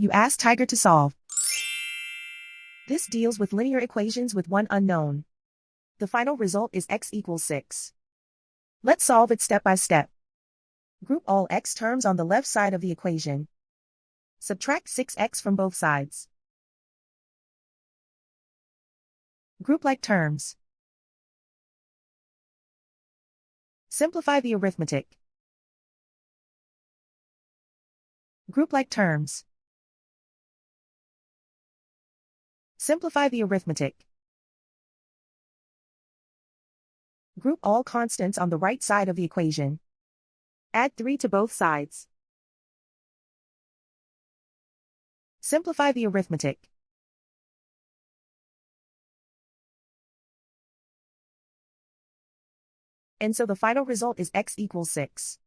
You ask Tiger to solve. This deals with linear equations with one unknown. The final result is x equals 6. Let's solve it step by step. Group all x terms on the left side of the equation. Subtract 6x from both sides. Group like terms. Simplify the arithmetic. Group like terms. Simplify the arithmetic. Group all constants on the right side of the equation. Add 3 to both sides. Simplify the arithmetic. And so the final result is x equals 6.